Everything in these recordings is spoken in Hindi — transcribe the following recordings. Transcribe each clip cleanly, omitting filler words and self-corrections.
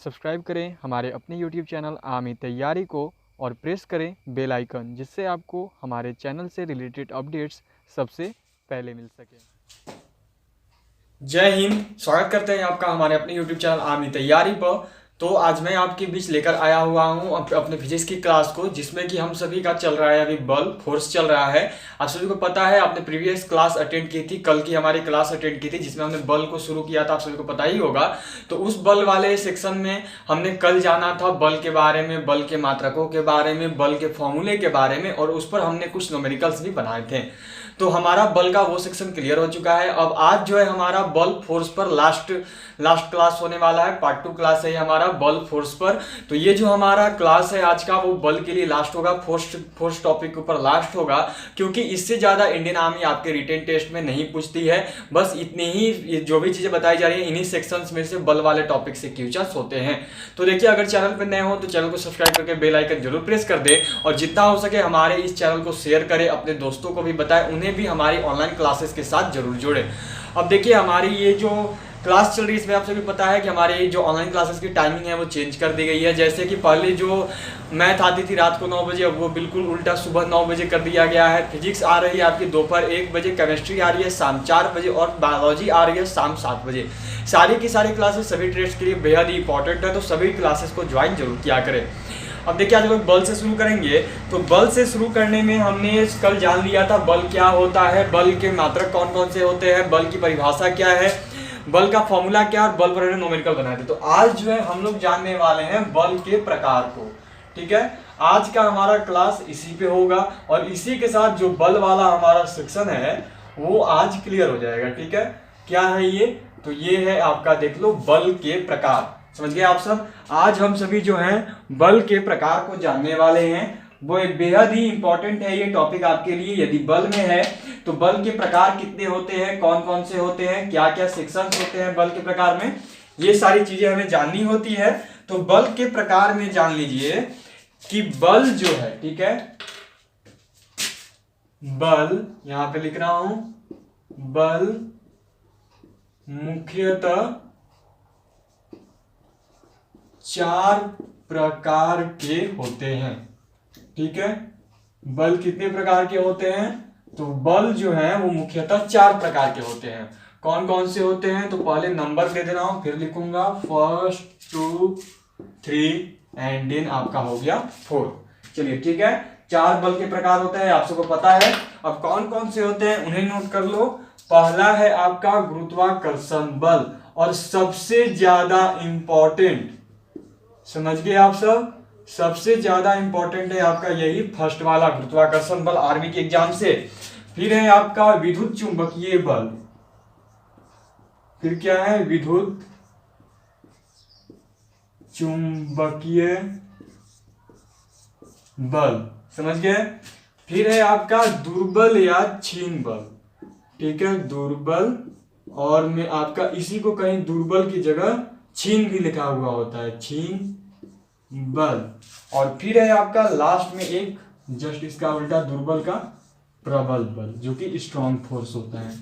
सब्सक्राइब करें हमारे अपने YouTube चैनल आर्मी तैयारी को और प्रेस करें बेल आइकन, जिससे आपको हमारे चैनल से रिलेटेड अपडेट्स सबसे पहले मिल सके। जय हिंद। स्वागत करते हैं आपका हमारे अपने YouTube चैनल आर्मी तैयारी पर। तो आज मैं आपके बीच लेकर आया हुआ हूं अपने फिजिक्स की क्लास को, जिसमें कि हम सभी का चल रहा है अभी बल फोर्स चल रहा है। आप सभी को पता है, आपने प्रीवियस क्लास अटेंड की थी, कल की हमारी क्लास अटेंड की थी जिसमें हमने बल को शुरू किया था, आप सभी को पता ही होगा। तो उस बल वाले सेक्शन में हमने कल जाना था बल के बारे में, बल के मात्रकों के बारे में, बल के फॉर्मूले के बारे में, और उस पर हमने कुछ न्यूमेरिकल्स भी बनाए थे। तो हमारा बल का वो सेक्शन क्लियर हो चुका है। अब आज जो है हमारा बल फोर्स पर लास्ट क्लास होने वाला है, पार्ट 2 क्लास है हमारा बल फोर्स पर। तो ये जो हमारा क्लास है आज का, वो बल के लिए लास्ट होगा, फोर्स टॉपिक के ऊपर लास्ट होगा, क्योंकि इससे ज्यादा इंडियन आर्मी आपके रिटन टेस्ट में नहीं पूछती है। बस इतनी ही जो भी चीजें बताई जा रही है, इन्हीं सेक्शंस में से बल वाले टॉपिक से क्वेश्चंस होते हैं। तो देखिए, अगर चैनल पर नए हो तो चैनल को सब्सक्राइब करके बेल आइकन जरूर प्रेस कर दे, और जितना हो सके हमारे इस चैनल को शेयर करें, अपने दोस्तों को भी बताएं, उन्हें भी हमारी ऑनलाइन क्लासेस के साथ जरूर जोड़े। अब देखिए, हमारी ये जो क्लास चल रही है इसमें आप सभी पता है कि हमारे जो ऑनलाइन क्लासेस की टाइमिंग है वो चेंज कर दी गई है। जैसे कि पहले जो मैथ आती थी रात को 9 बजे, अब वो बिल्कुल उल्टा सुबह 9 बजे कर दिया गया है। फिजिक्स आ रही है आपकी दोपहर 1 बजे, केमिस्ट्री आ रही है शाम 4 बजे, और बायोलॉजी आ रही है शाम 7 बजे। सारी की सारी क्लासेस सभी ट्रेड्स के लिए बेहद ही इंपॉर्टेंट है, तो सभी क्लासेस को ज्वाइन जरूर किया करें। अब देखिए, आज लोग बल से शुरू करेंगे। तो बल से शुरू करने में हमने कल जान लिया था बल क्या होता है, बल के मात्रक कौन कौन से होते हैं, बल की परिभाषा क्या है, बल का फॉर्मूला क्या, और बल पर न्यूमेरिकल बनाए थे। तो आज जो है हम लोग जानने वाले हैं बल के प्रकार को। ठीक है, आज का हमारा क्लास इसी पे होगा, और इसी के साथ जो बल वाला हमारा सेक्शन है वो आज क्लियर हो जाएगा। ठीक है, क्या है ये? तो ये है आपका, देख लो, बल के प्रकार। समझ गए आप सब? आज हम सभी जो हैं बल के प्रकार को जानने वाले हैं। वो एक बेहद ही इंपॉर्टेंट है ये टॉपिक आपके लिए। यदि बल में है तो बल के प्रकार कितने होते हैं, कौन कौन से होते हैं, क्या क्या सेक्शंस होते हैं बल के प्रकार में, ये सारी चीजें हमें जाननी होती है। तो बल के प्रकार में जान लीजिए कि बल जो है, ठीक है, बल यहां पे लिख रहा हूं, बल मुख्यतः 4 प्रकार के होते हैं। ठीक है, बल कितने प्रकार के होते हैं? तो बल जो है वो मुख्यतः 4 प्रकार के होते हैं। कौन कौन से होते हैं? तो पहले नंबर दे दे रहा हूं, फिर लिखूंगा 1, 2, 3 एंड देन आपका हो गया 4। चलिए, ठीक है, 4 बल के प्रकार होते हैं, आप सबको पता है। अब कौन कौन से होते हैं उन्हें नोट कर लो। पहला है आपका गुरुत्वाकर्षण बल, और सबसे ज्यादा इंपॉर्टेंट, समझ गए आप सब, सबसे ज्यादा इंपॉर्टेंट है आपका यही फर्स्ट वाला गुरुत्वाकर्षण बल आर्मी के एग्जाम से। फिर है आपका विद्युत चुंबकीय बल। फिर क्या है? विद्युत चुंबकीय बल, समझ गए। फिर है आपका दुर्बल या क्षीण बल। ठीक है, दुर्बल, और में आपका इसी को कहीं दुर्बल की जगह क्षीण भी लिखा हुआ होता है, क्षीण बल। और फिर है आपका लास्ट में एक जस्ट इसका उल्टा दुर्बल का प्रबल बल, जो कि स्ट्रॉन्ग फोर्स होता है।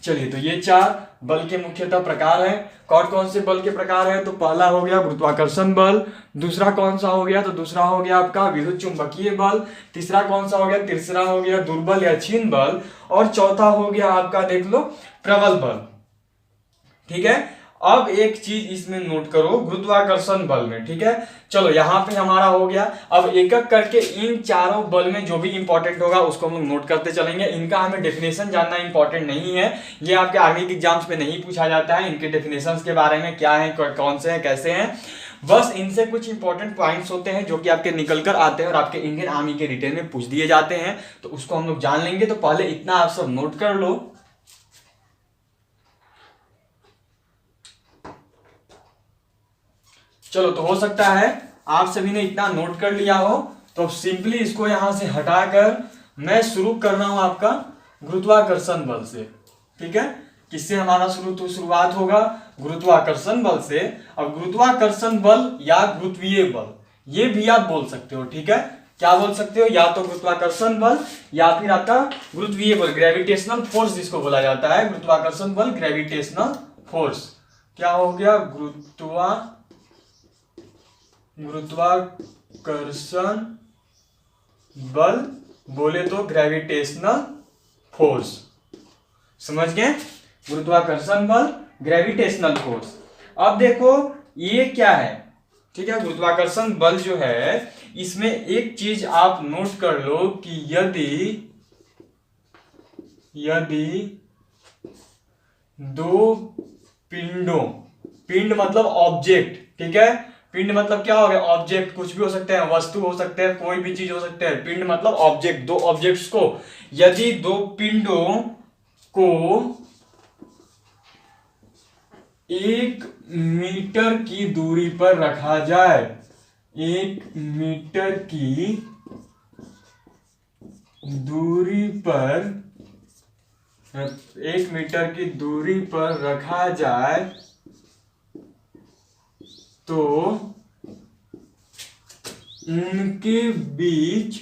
चलिए, तो ये 4 बल के मुख्यतः प्रकार हैं। कौन कौन से बल के प्रकार हैं? तो पहला हो गया गुरुत्वाकर्षण बल, दूसरा कौन सा हो गया? तो दूसरा हो गया आपका विद्युत चुंबकीय बल, तीसरा कौन सा हो गया? तीसरा हो गया दुर्बल या क्षीण बल, और चौथा हो गया आपका, देख लो, प्रबल बल। ठीक है, अब एक चीज इसमें नोट करो गुरुत्वाकर्षण बल में। ठीक है, चलो यहां पे हमारा हो गया। अब एक एक करके इन चारों बल में जो भी इंपॉर्टेंट होगा उसको हम लोग नोट करते चलेंगे। इनका हमें डेफिनेशन जानना इंपॉर्टेंट नहीं है, ये आपके आर्मी के एग्जाम्स में नहीं पूछा जाता है। इनके डेफिनेशंस के बारे में क्या है, कौन से हैं, कैसे हैं, बस इनसे कुछ इंपॉर्टेंट पॉइंट्स होते हैं जो कि आपके निकल कर आते हैं और आपके इंडियन आर्मी के रिटेन में पूछ दिए जाते हैं। तो उसको हम लोग जान लेंगे। तो पहले इतना आप सब नोट कर लो। चलो, तो हो सकता है आप सभी ने इतना नोट कर लिया हो। तो अब सिंपली इसको यहां से हटाकर मैं शुरू कर रहा हूं आपका गुरुत्वाकर्षण बल से। ठीक है, किससे हमारा शुरुआत होगा? गुरुत्वाकर्षण बल से। अब गुरुत्वाकर्षण बल या गुरुत्वीय बल, ये भी आप बोल सकते हो। ठीक है, क्या बोल सकते हो? या तो गुरुत्वाकर्षण बल या फिर आपका गुरुत्वीय बल, ग्रेविटेशनल फोर्स जिसको बोला जाता है। गुरुत्वाकर्षण बल, ग्रेविटेशनल फोर्स, क्या हो गया? गुरुत्वाकर्षण गुरुत्वाकर्षण बल बोले तो ग्रेविटेशनल फोर्स, समझ गए? गुरुत्वाकर्षण बल, ग्रेविटेशनल फोर्स। अब देखो ये क्या है, ठीक है? गुरुत्वाकर्षण बल जो है इसमें एक चीज आप नोट कर लो कि यदि दो पिंडों, पिंड मतलब ऑब्जेक्ट, ठीक है? पिंड मतलब क्या हो गया? ऑब्जेक्ट, कुछ भी हो सकते हैं, वस्तु हो सकते हैं, कोई भी चीज हो सकते हैं। पिंड मतलब ऑब्जेक्ट, दो ऑब्जेक्ट्स को, यदि दो पिंडों को 1 मीटर की दूरी पर रखा जाए, 1 मीटर की दूरी पर, 1 मीटर की दूरी पर रखा जाए तो उनके बीच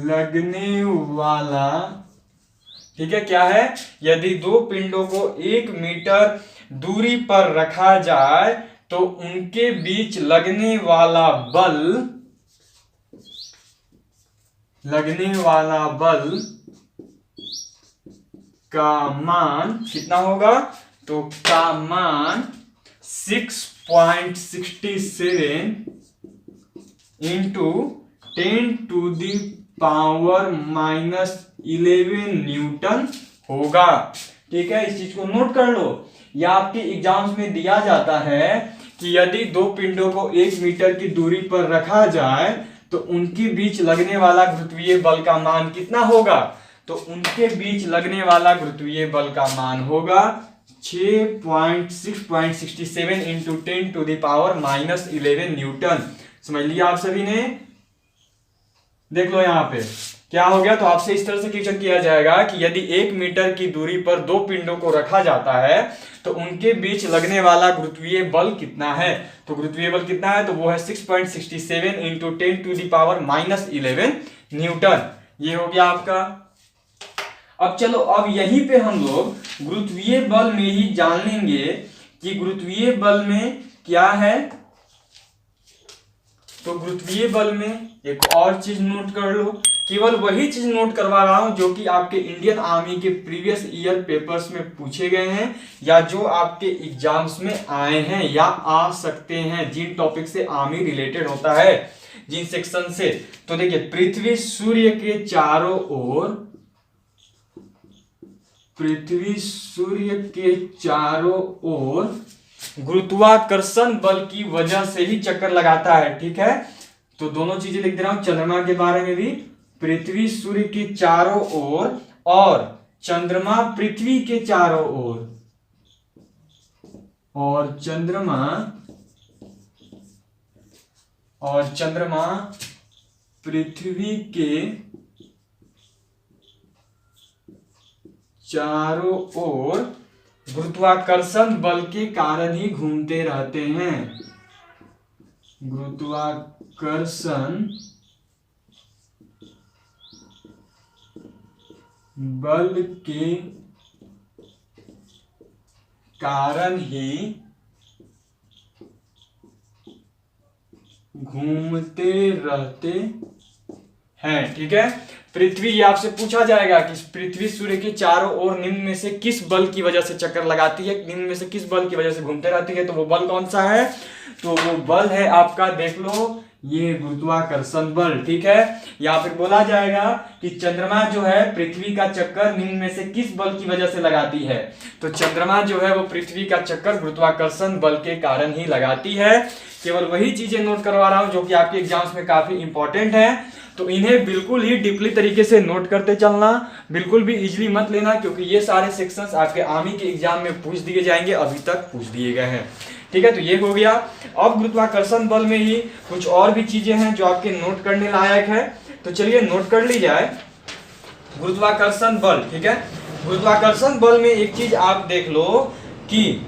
लगने वाला, ठीक है, क्या है? यदि दो पिंडों को 1 मीटर दूरी पर रखा जाए तो उनके बीच लगने वाला बल का मान कितना होगा? तो का मान 6.67 इंटू 10⁻⁻11 न्यूटन होगा, ठीक है? इस चीज को नोट कर लो। यह आपके एग्जाम्स में दिया जाता है कि यदि दो पिंडों को 1 मीटर की दूरी पर रखा जाए तो उनके बीच लगने वाला गुरुत्वीय बल का मान कितना होगा? तो उनके बीच लगने वाला गुरुत्वीय बल का मान होगा 6.67 इंटू 10⁻⁻11 न्यूटन। समझ लिया आप सभी ने? देख लो यहाँ पे क्या हो गया। तो आपसे इस तरह से क्वेश्चन किया जाएगा कि यदि 1 मीटर की दूरी पर दो पिंडों को रखा जाता है तो उनके बीच लगने वाला गुरुत्वीय बल कितना है? तो गुरुत्वीय बल कितना है? तो वो है 6.67 इंटू 10⁻⁻11 न्यूटन। ये हो गया आपका। अब चलो, अब यहीं पे हम लोग गुरुत्वीय बल में ही जान लेंगे कि गुरुत्वीय बल में क्या है। तो गुरुत्वीय बल में एक और चीज नोट कर लो, केवल वही चीज नोट करवा रहा हूं जो कि आपके इंडियन आर्मी के प्रीवियस ईयर पेपर्स में पूछे गए हैं या जो आपके एग्जाम्स में आए हैं या आ सकते हैं, जिन टॉपिक से आर्मी रिलेटेड होता है, जिन सेक्शन से। तो देखिए, पृथ्वी सूर्य के चारों ओर, पृथ्वी सूर्य के चारों ओर गुरुत्वाकर्षण बल की वजह से ही चक्कर लगाता है, ठीक है? तो दोनों चीजें लिख दे रहा हूं, चंद्रमा के बारे में भी, पृथ्वी सूर्य के चारों ओर और चंद्रमा पृथ्वी के चारों ओर, और चंद्रमा पृथ्वी के चारों ओर गुरुत्वाकर्षण बल के कारण ही घूमते रहते हैं। गुरुत्वाकर्षण बल के कारण ही घूमते रहते हैं, ठीक है? पृथ्वी, ये आपसे पूछा जाएगा कि पृथ्वी सूर्य के चारों ओर निम्न में से किस बल की वजह से चक्कर लगाती है, निम्न में से किस बल की वजह से घूमते रहती है। तो वो बल कौन सा है? तो वो बल है आपका, देख लो, ये गुरुत्वाकर्षण बल, ठीक है? या फिर बोला जाएगा कि चंद्रमा जो है पृथ्वी का चक्कर निम्न में से किस बल की वजह से लगाती है। तो चंद्रमा जो है वो पृथ्वी का चक्कर गुरुत्वाकर्षण बल के कारण ही लगाती है। केवल वही चीजें नोट करवा रहा हूं जो कि आपके एग्जाम्स में काफी इंपॉर्टेंट है। तो इन्हें बिल्कुल ही डीपली तरीके से नोट करते चलना, बिल्कुल भी इजीली मत लेना, क्योंकि ये सारे सेक्शंस आपके आर्मी के एग्जाम में पूछ दिए जाएंगे, अभी तक पूछ दिए गए हैं, ठीक है? तो ये हो गया। अब गुरुत्वाकर्षण बल में ही कुछ और भी चीजें हैं जो आपके नोट करने लायक है, तो चलिए नोट कर ली जाए। गुरुत्वाकर्षण बल, ठीक है? गुरुत्वाकर्षण बल में एक चीज आप देख लो कि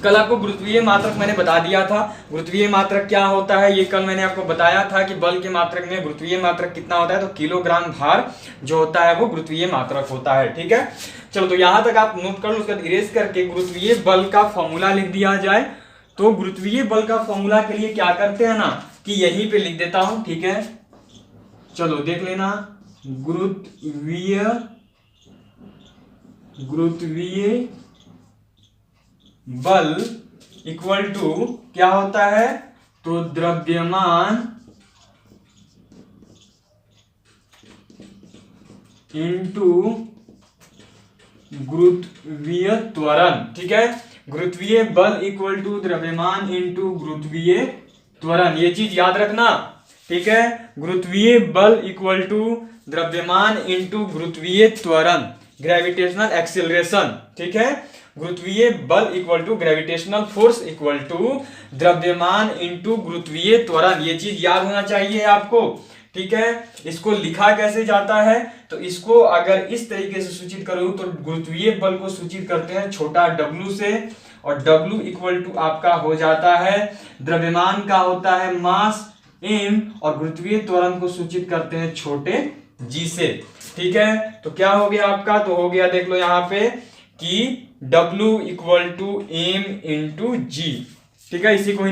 कल आपको गुरुत्वीय मात्रक मैंने बता दिया था। गुरुत्वीय मात्रक क्या होता है ये कल मैंने आपको बताया था कि बल के मात्रक में गुरुत्वीय मात्रक कितना होता है। तो किलोग्राम भार जो होता है वो गुरुत्वीय मात्रक होता है, ठीक है? चलो तो यहां तक आप नोट कर लो, उसके बाद इरेज करके गुरुत्वीय बल का फॉर्मूला लिख दिया जाए। तो गुरुत्वीय बल का फॉर्मूला के लिए क्या करते हैं ना कि यहीं पे लिख देता हूं, ठीक है। चलो देख लेना, गुरुत्वीय बल इक्वल टू क्या होता है, तो द्रव्यमान इंटू गुरुत्वीय त्वरण, ठीक है। गुरुत्वीय बल इक्वल टू द्रव्यमान इंटू गुरुत्वीय त्वरण, ये चीज याद रखना, ठीक है। गुरुत्वीय बल इक्वल टू द्रव्यमान इंटू गुरुत्वीय त्वरण, ग्रेविटेशनल एक्सीलरेशन, ठीक है। गुरुत्वीय बल equal to gravitational force equal to द्रव्यमान इंटू गुरुत्वीय त्वरण, ये चीज याद होना चाहिए आपको, ठीक है। इसको लिखा कैसे जाता है, तो इसको अगर इस तरीके से सूचित करूं तो गुरुत्वीय बल को सूचित करते हैं छोटा w से, और w इक्वल टू आपका हो जाता है द्रव्यमान का होता है मास m, और गुरुत्वीय त्वरण को सूचित करते हैं छोटे g से, ठीक है। तो क्या हो गया आपका, तो हो गया देख लो यहाँ पे कि w equal to m into g, ठीक है। इसी को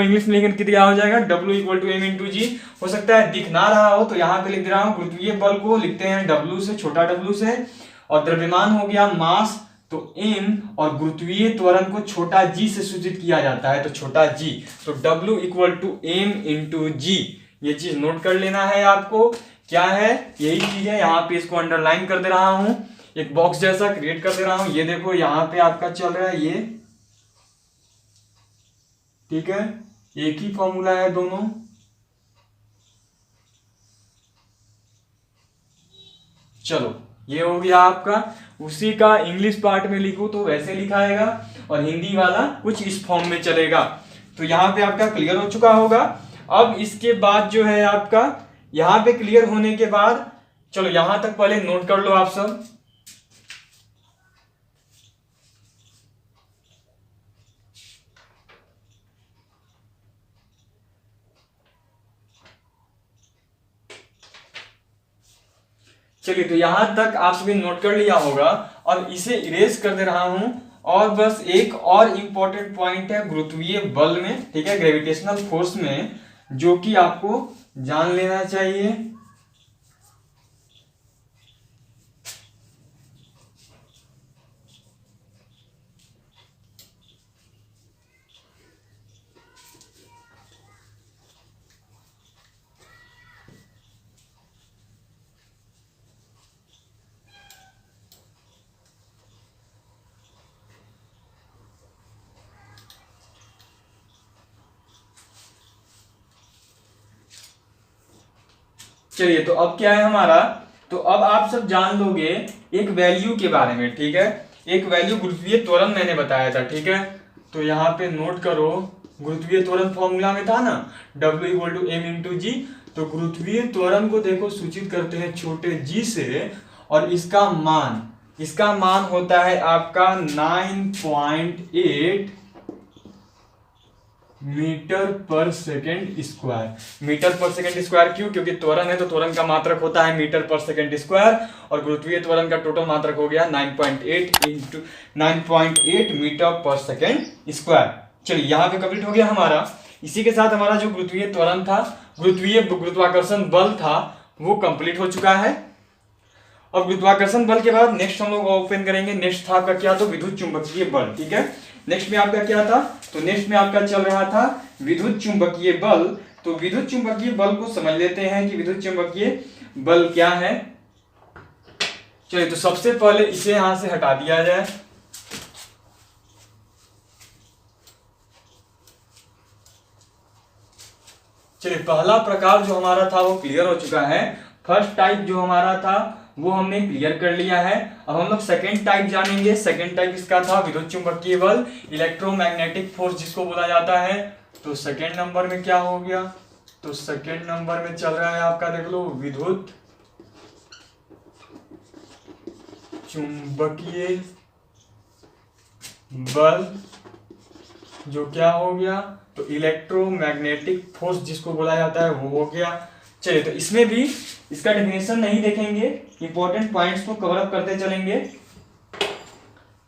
इंग्लिश में लिखने क्या हो जाएगा, w equal to m into g. हो सकता है दिख ना रहा हो तो यहाँ पे लिख दे रहा हूँ, गुरुत्वीय बल को लिखते हैं w से, छोटा w से, और द्रव्यमान हो गया मास तो m, और गुरुत्वीय त्वरण को छोटा g से सूचित किया जाता है तो छोटा g, तो w equal to m into g. ये चीज नोट कर लेना है आपको, क्या है यही चीज है। यहाँ पे इसको अंडरलाइन कर दे रहा हूं, एक बॉक्स जैसा क्रिएट कर दे रहा हूं, ये देखो यहाँ पे आपका चल रहा है ये, ठीक है। एक ही फॉर्मूला है दोनों, चलो ये हो गया आपका। उसी का इंग्लिश पार्ट में लिखूं तो वैसे लिखाएगा, और हिंदी वाला कुछ इस फॉर्म में चलेगा। तो यहाँ पे आपका क्लियर हो चुका होगा। अब इसके बाद जो है आपका, यहाँ पे क्लियर होने के बाद, चलो यहां तक पहले नोट कर लो आप सब। चलिए तो यहां तक आप सभी नोट कर लिया होगा, और इसे इरेज कर दे रहा हूं। और बस एक और इंपॉर्टेंट पॉइंट है गुरुत्वीय बल में, ठीक है, ग्रेविटेशनल फोर्स में, जो कि आपको जान लेना चाहिए। चलिए तो अब क्या है हमारा, तो अब आप सब जान लोगे एक वैल्यू के बारे में, ठीक है। एक वैल्यू गुरुत्वीय त्वरण मैंने बताया था, ठीक है। तो यहाँ पे नोट करो, गुरुत्वीय त्वरण फॉर्मूला में था ना w equal to m into g. तो गुरुत्वीय त्वरण को देखो सूचित करते हैं छोटे g से, और इसका मान होता है आपका 9.8 मीटर पर सेकेंड स्क्वायर। मीटर पर सेकेंड स्क्वायर क्यों, क्योंकि त्वरण है तो त्वरण का मात्रक होता है मीटर पर सेकेंड स्क्वायर, और गुरुत्वीय त्वरण का टोटल मात्रक हो गया 9.8 मीटर पर सेकेंड स्क्वायर। चलिए यहाँ पे कंप्लीट हो गया हमारा। इसी के साथ हमारा जो गुरुत्वीय त्वरण था, गुरुत्वीय गुरुत्वाकर्षण बल था, वो कंप्लीट हो चुका है। अब गुरुत्वाकर्षण बल के बाद नेक्स्ट हम लोग ओपन करेंगे, नेक्स्ट था आपका क्या, तो विद्युत चुंबकीय बल, ठीक है। नेक्स्ट में आपका क्या था, तो नेक्स्ट में आपका चल रहा था विद्युत चुंबकीय बल। तो विद्युत चुंबकीय बल को समझ लेते हैं कि विद्युत चुंबकीय बल क्या है। चलिए तो सबसे पहले इसे यहां से हटा दिया जाए। चलिए पहला प्रकार जो हमारा था वो क्लियर हो चुका है। फर्स्ट टाइप जो हमारा था वो हमने क्लियर कर लिया है। अब हम लोग सेकेंड टाइप जानेंगे। सेकेंड टाइप इसका था विद्युत चुंबकीय बल, इलेक्ट्रोमैग्नेटिक फोर्स जिसको बोला जाता है। तो सेकेंड नंबर में क्या हो गया, तो सेकेंड नंबर में चल रहा है आपका, देख लो, विद्युत चुंबकीय बल, जो क्या हो गया, तो इलेक्ट्रोमैग्नेटिक फोर्स जिसको बोला जाता है वो हो गया। चलिए तो इसमें भी इसका डेफिनेशन नहीं देखेंगे, इंपॉर्टेंट पॉइंट्स को कवर अप करते चलेंगे।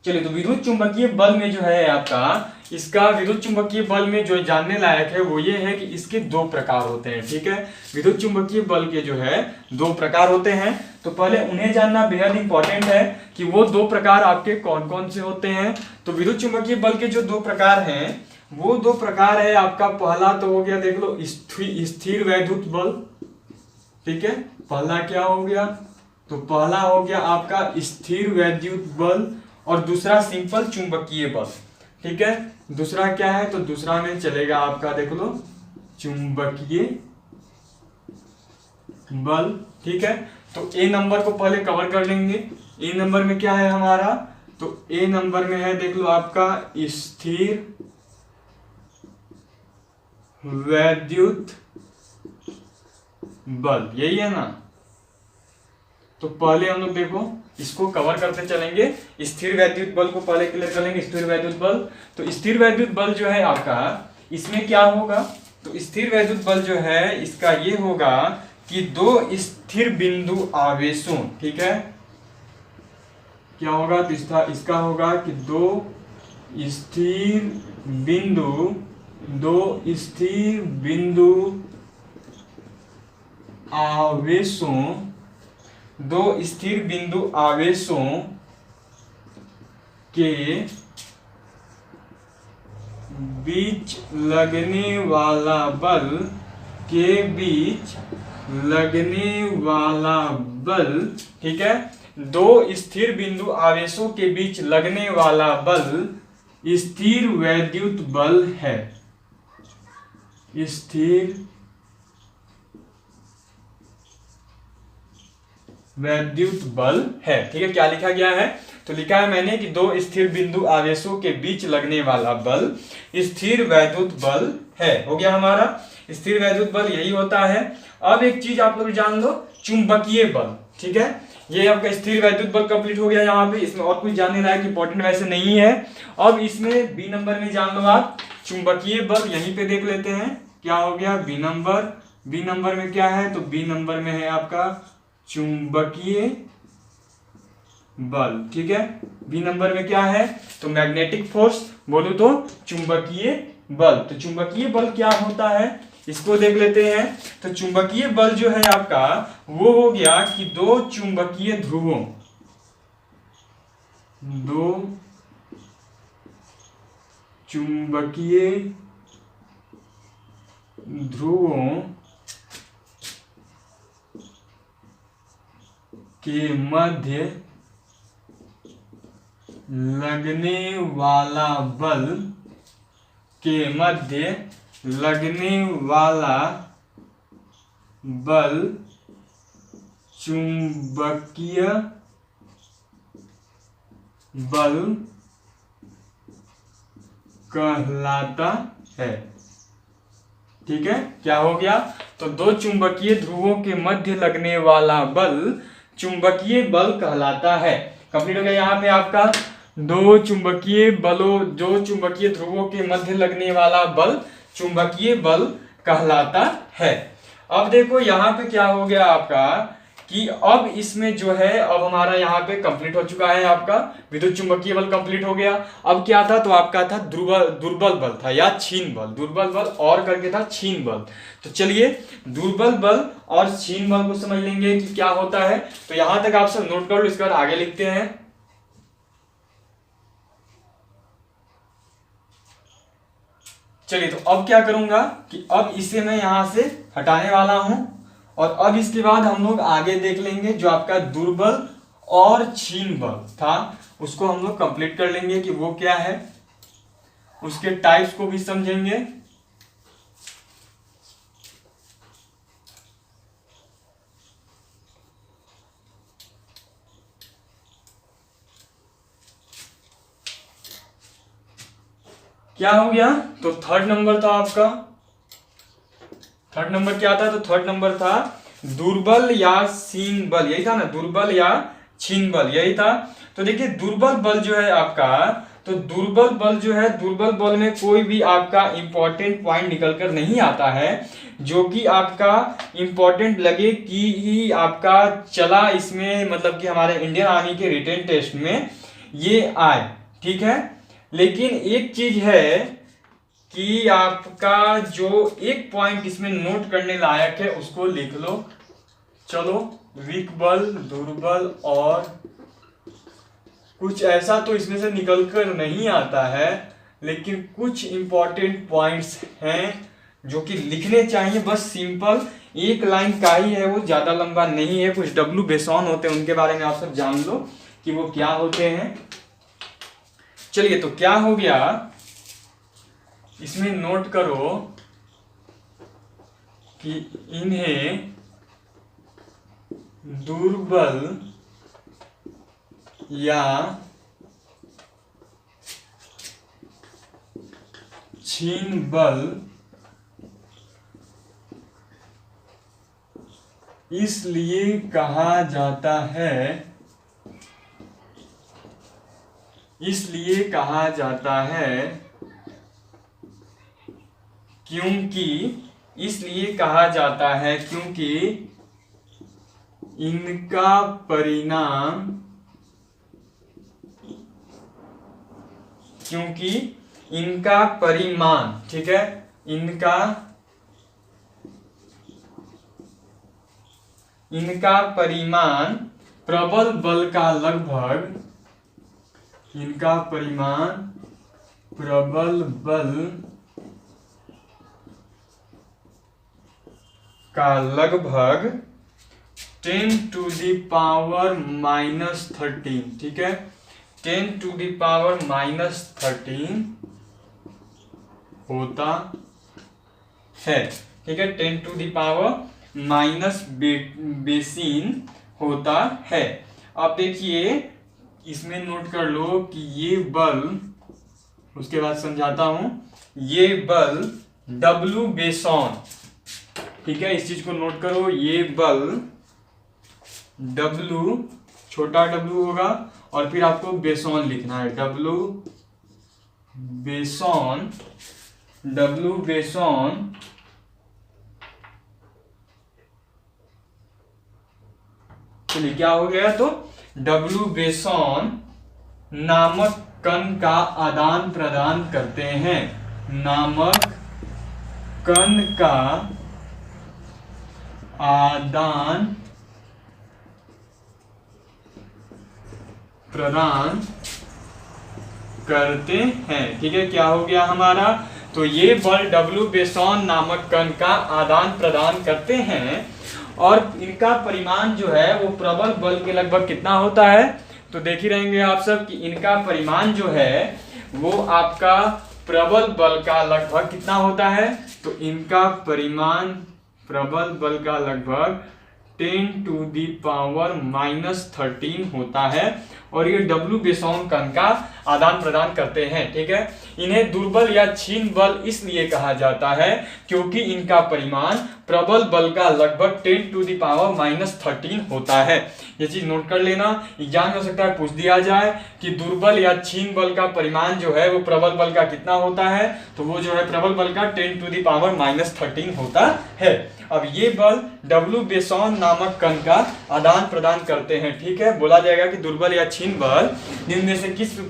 चलिए, तो विद्युत चुंबकीय बल में जो है आपका, इसका विद्युत चुंबकीय बल में जो जानने लायक है वो ये है कि इसके दो प्रकार होते हैं। ठीक है, विद्युत चुंबकीय बल के जो है दो प्रकार होते हैं। तो पहले उन्हें जानना बेहद इंपॉर्टेंट है कि वो दो प्रकार आपके कौन कौन से होते हैं। तो विद्युत चुंबकीय बल के जो दो प्रकार हैं वो दो प्रकार है आपका, पहला तो हो गया देख लो स्थिर वैद्युत बल। ठीक है, पहला क्या हो गया, तो पहला हो गया आपका स्थिर वैद्युत बल और दूसरा सिंपल चुंबकीय बल। ठीक है, दूसरा क्या है, तो दूसरा में चलेगा आपका देख लो चुंबकीय बल। ठीक है, तो ए नंबर को पहले कवर कर लेंगे। ए नंबर में क्या है हमारा, तो ए नंबर में है देख लो आपका स्थिर वैद्युत बल, यही है ना। तो पहले हम लोग देखो इसको कवर करते चलेंगे। स्थिर वैद्युत बल को पहले क्लियर कर लेंगे। स्थिर वैद्युत बल, तो स्थिर वैद्युत बल जो है आपका, इसमें क्या होगा, तो स्थिर वैद्युत बल जो है इसका ये होगा कि दो स्थिर बिंदु आवेशों, ठीक है, क्या होगा, तो इसका होगा कि दो स्थिर बिंदु आवेशों के बीच लगने वाला बल, ठीक है, दो स्थिर बिंदु आवेशों के बीच लगने वाला बल स्थिर वैद्युत बल है। स्थिर वैद्युत बल है। ठीक है, क्या लिखा गया है, तो लिखा है मैंने कि दो स्थिर बिंदु आवेशों के बीच लगने वाला बल स्थिर वैद्युत बल है। हो गया हमारा स्थिर वैद्युत बल, यही होता है। अब एक चीज आप लोग जान लो, चुंबकीय बल। ठीक है, ये आपका स्थिर वैद्युत बल कंप्लीट हो गया यहाँ पे। इसमें और कुछ जानने लायक इंपॉर्टेंट वैसे नहीं है। अब इसमें बी नंबर में जान लो आप चुंबकीय बल, यहीं पे देख लेते हैं क्या हो गया बी नंबर। बी नंबर में क्या है, तो बी नंबर में है आपका चुंबकीय बल। ठीक है, बी नंबर में क्या है, तो मैग्नेटिक फोर्स, बोलो तो चुंबकीय बल। तो चुंबकीय बल क्या होता है इसको देख लेते हैं। तो चुंबकीय बल जो है आपका वो हो गया कि दो चुंबकीय ध्रुवों के मध्य लगने वाला बल चुंबकीय बल कहलाता है। ठीक है, क्या हो गया, तो दो चुंबकीय ध्रुवों के मध्य लगने वाला बल चुंबकीय बल कहलाता है। कंप्लीट हो गया यहाँ पे आपका दो चुंबकीय ध्रुवों के मध्य लगने वाला बल चुंबकीय बल कहलाता है। अब देखो यहाँ पे क्या हो गया आपका कि अब इसमें जो है, अब हमारा यहाँ पे कंप्लीट हो चुका है आपका विद्युत चुंबकीय बल कंप्लीट हो गया। अब क्या था, तो आपका था दुर्बल बल था या क्षीण बल। दुर्बल बल और करके था क्षीण बल। तो चलिए दुर्बल बल और क्षीण बल को समझ लेंगे कि क्या होता है। तो यहां तक आप सब नोट कर लो, इसके बाद आगे लिखते हैं। चलिए, तो अब क्या करूंगा कि अब इसे मैं यहां से हटाने वाला हूं और अब इसके बाद हम लोग आगे देख लेंगे जो आपका दुर्बल और क्षीण बल था उसको हम लोग कंप्लीट कर लेंगे कि वो क्या है, उसके टाइप्स को भी समझेंगे। क्या हो गया, तो थर्ड नंबर था आपका, थर्ड नंबर क्या था, तो थर्ड नंबर था दुर्बल या क्षीण बल, यही था ना, दुर्बल या क्षीण बल यही था। तो देखिए दुर्बल बल जो है आपका, तो दुर्बल बल जो है, दुर्बल बल में कोई भी आपका इंपॉर्टेंट पॉइंट निकल कर नहीं आता है जो कि आपका इंपॉर्टेंट लगे कि आपका चला इसमें, मतलब कि हमारे इंडियन आर्मी के रिटन टेस्ट में ये आए, ठीक है। लेकिन एक चीज है कि आपका जो एक पॉइंट इसमें नोट करने लायक है उसको लिख लो। चलो, वीक बल, दुर्बल और कुछ ऐसा तो इसमें से निकल कर नहीं आता है, लेकिन कुछ इंपॉर्टेंट पॉइंट्स हैं जो कि लिखने चाहिए। बस सिंपल एक लाइन का ही है, वो ज्यादा लंबा नहीं है। कुछ डब्ल्यू बेसॉन होते हैं, उनके बारे में आप सब जान लो कि वो क्या होते हैं। चलिए, तो क्या हो गया, इसमें नोट करो कि इन्हें दुर्बल या क्षीण बल इसलिए कहा जाता है, इसलिए कहा जाता है क्योंकि, इसलिए कहा जाता है क्योंकि इनका परिणाम, क्योंकि इनका परिमाण, ठीक है, इनका परिमाण प्रबल बल का लगभग, इनका परिमाण प्रबल बल का लगभग 10 to the power -13, ठीक है, 10 to the power -13 होता है, ठीक है, 10 to the power -18 होता है। अब देखिए, इसमें नोट कर लो कि ये बल, उसके बाद समझाता हूं, ये बल डब्ल्यू बेसॉन, ठीक है, इस चीज को नोट करो, ये बल डब्ल्यू, छोटा डब्ल्यू होगा और फिर आपको बेसॉन लिखना है, डब्ल्यू बेसॉन, डब्ल्यू बेसॉन चलिए क्या हो गया, तो डब्ल्यू बेसॉन नामक कण का आदान प्रदान करते हैं, नामक कण का आदान प्रदान करते हैं, ठीक है। क्या हो गया हमारा, तो ये बल डब्ल्यू बेसॉन नामक कण का आदान प्रदान करते हैं और इनका परिमाण जो है वो प्रबल बल के लगभग कितना होता है, तो देख ही रहेंगे आप सब कि इनका परिमाण जो है वो आपका प्रबल बल का लगभग कितना होता है, तो इनका परिमाण प्रबल बल का लगभग 10 to the power -13 होता है और ये डब्ल्यू बेसॉन कण का आदान प्रदान करते हैं, ठीक है। इन्हें दुर्बल या क्षीण बल इसलिए कहा जाता है क्योंकि इनका परिमाण प्रबल बल का लगभग 10 to the power -13 होता है। ये चीज नोट कर लेना, एग्जाम में हो सकता है पूछ दिया जाए कि दुर्बल या क्षीण बल का परिमाण जो है वो प्रबल बल का कितना होता है, तो वो जो है प्रबल बल का 10 to the power -13 होता है। अब ये बल डब्ल्यू बेसॉन नामक कण का आदान प्रदान करते हैं, ठीक है। बोला जाएगा कि दुर्बल या क्षीण बल निम्न में से किस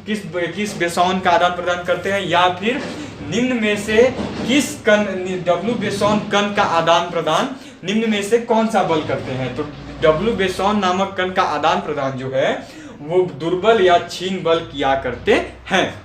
बेसॉन का आदान प्रदान करते हैं, या फिर निम्न में से किस कण, डब्ल्यू बेसॉन कण का आदान प्रदान निम्न में से कौन सा बल करते हैं, तो डब्ल्यू बेसॉन नामक कण का आदान प्रदान जो है वो दुर्बल या क्षीण बल किया करते हैं।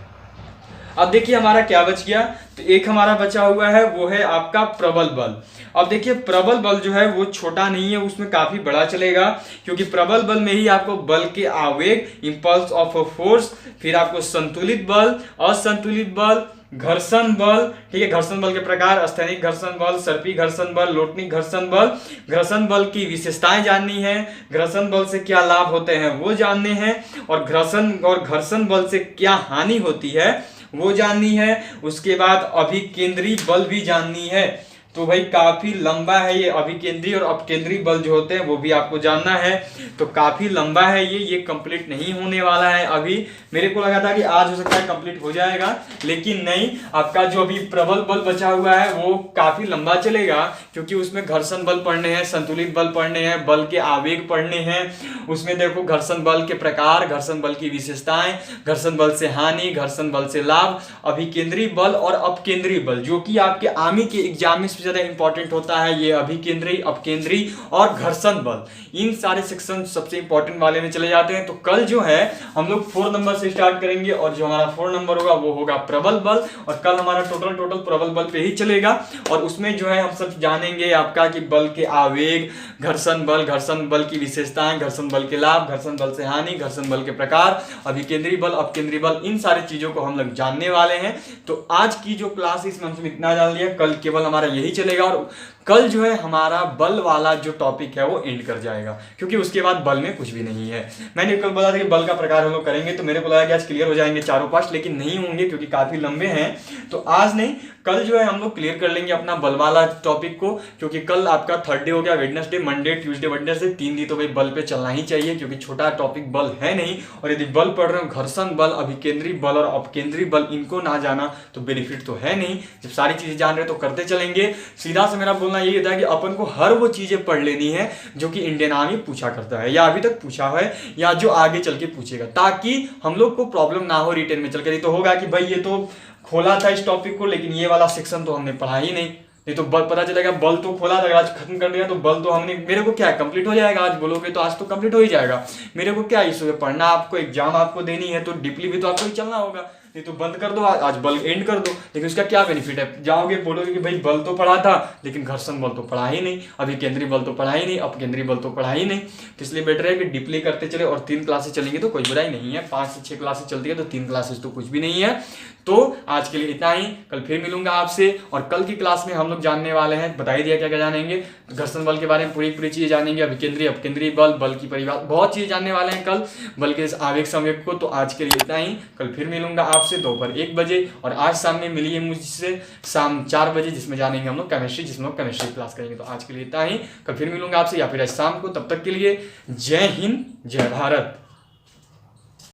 अब देखिए हमारा क्या बच गया, तो एक हमारा बचा हुआ है वो है आपका प्रबल बल। अब देखिए प्रबल बल जो है वो छोटा नहीं है, उसमें काफी बड़ा चलेगा, क्योंकि प्रबल बल में ही आपको बल के आवेग, इंपल्स ऑफ फोर्स, फिर आपको संतुलित बल, असंतुलित बल, घर्षण बल, ठीक है, घर्षण बल के प्रकार, स्थैतिक घर्षण बल, सर्पी घर्षण बल, लोटनिक घर्षण बल, घर्षण बल की विशेषताएं जाननी है, घर्षण बल से क्या लाभ होते हैं वो जानने हैं, और घर्षण बल से क्या हानि होती है वो जाननी है। उसके बाद अभिकेंद्री बल भी जाननी है। तो भाई काफी लंबा है ये अभिकेंद्री और अपकेंद्री बल जो होते हैं वो भी आपको जानना है। तो काफी लंबा है ये कंप्लीट नहीं होने वाला है अभी। मेरे को लगा था कि आज हो सकता है कंप्लीट हो जाएगा, लेकिन नहीं, आपका जो अभी प्रबल बल बचा हुआ है वो काफी लंबा चलेगा, क्योंकि उसमें घर्षण बल पढ़ने हैं, संतुलित बल पढ़ने हैं, बल के आवेग पढ़ने हैं। उसमें देखो घर्षण बल के प्रकार, घर्षण बल की विशेषताएं, घर्षण बल से हानि, घर्षण बल से लाभ, अभिकेंद्री बल और अपकेंद्री बल, जो कि आपके आर्मी के एग्जाम में सबसे ज्यादा इंपॉर्टेंट होता है। ये अभिकेंद्री, अपकेंद्री और घर्षण बल, इन सारे सेक्शन सबसे इंपॉर्टेंट वाले में चले जाते हैं। तो कल जो है हम लोग 4 नंबर से स्टार्ट करेंगे और जो हमारा 4 नंबर होगा वो होगा प्रबल बल, और कल हमारा टोटल प्रबल बल पे ही चलेगा। और उसमें जो है हम सब जानेंगे आपका कि बल के आवेग, घर्षण बल की विशेषताएं, घर्षण बल के लाभ, घर्षण बल से हानि, घर्षण बल के प्रकार, अभिकेंद्री बल, अपकेंद्री बल, इन सारी चीजों को हम लोग जानने वाले हैं। तो आज की जो क्लास है इसमें हमसे इतना जान लिया, कल केवल हमारा यही चलेगा। और कल जो है हमारा बल वाला जो टॉपिक है वो एंड कर जाएगा, क्योंकि उसके बाद बल में कुछ भी नहीं है। मैंने कल बोला था कि बल का प्रकार हम लोग करेंगे, तो मेरे को लगा कि आज क्लियर हो जाएंगे चारों पार्ट, लेकिन नहीं होंगे क्योंकि काफी लंबे हैं। तो आज नहीं, कल जो है हम लोग क्लियर कर लेंगे अपना बल वाला टॉपिक को, क्योंकि कल आपका थर्सडे हो गया, वेडनेसडे, मंडे, ट्यूसडे, वेडनेसडे, 3 दिन तो भाई बल पे चलना ही चाहिए, क्योंकि छोटा टॉपिक बल है नहीं। और यदि बल पढ़ रहे हो, घर्षण बल, अभिकेंद्री बल और अपकेंद्री बल, इनको ना जाना तो बेनिफिट तो है नहीं। जब सारी चीजें जान रहे तो करते चलेंगे। सीधा से मेरा बोलना यही था कि अपन को हर वो चीजें पढ़ लेनी है जो कि इंडियन आर्मी पूछा करता है, या अभी तक पूछा है, या जो आगे चल के पूछेगा, ताकि हम लोग को प्रॉब्लम ना हो रिटेन में चलकर। तो होगा कि भाई ये तो खोला था इस टॉपिक को, लेकिन ये वाला सेक्शन तो हमने पढ़ा ही नहीं तो बल पता चलेगा बल तो खोला था, आज खत्म कर दिया तो बल तो हमने, मेरे को क्या कंप्लीट हो जाएगा, आज बोलोगे तो आज तो कंप्लीट हो ही जाएगा। मेरे को क्या इशू है, पढ़ना आपको, एग्जाम आपको देनी है, तो डीपली भी तो आपको ही चलना होगा। नहीं तो बंद कर दो, आज बल एंड कर दो, लेकिन उसका क्या बेनिफिट है, जाओगे बोलोगे कि भाई बल तो पढ़ा था लेकिन घर्षण बल तो पढ़ा ही नहीं, अभिकेंद्री बल तो पढ़ा ही नहीं, अपकेंद्री बल तो पढ़ा ही नहीं। तो इसलिए बेटर है कि डीपली करते चले, और 3 क्लासेस चलेंगे तो कोई बुराई नहीं है, 5 से 6 क्लासेस चलती है तो 3 क्लासेस तो कुछ भी नहीं है। तो आज के लिए इतना ही, कल फिर मिलूंगा आपसे। और कल की क्लास में हम लोग जानने वाले हैं, बता ही दिया क्या क्या जानेंगे, घर्षण बल के बारे में पूरी चीजें जानेंगे, अभिकेंद्री, अपकेंद्री बल, बल की परिभाषा, बहुत चीजें जानने वाले हैं कल, बल के आवेग संवेग को। तो आज के लिए इतना ही, कल फिर मिलूंगा आपसे दोपहर 1 बजे, और आज शाम में मिलिए मुझसे शाम 4 बजे, जिसमें जानेंगे हम लोग केमिस्ट्री, जिसमें हम केमिस्ट्री क्लास करेंगे। तो आज के लिए इतना ही, कल फिर मिलूंगा आपसे, या फिर आज शाम को। तब तक के लिए जय हिंद, जय भारत।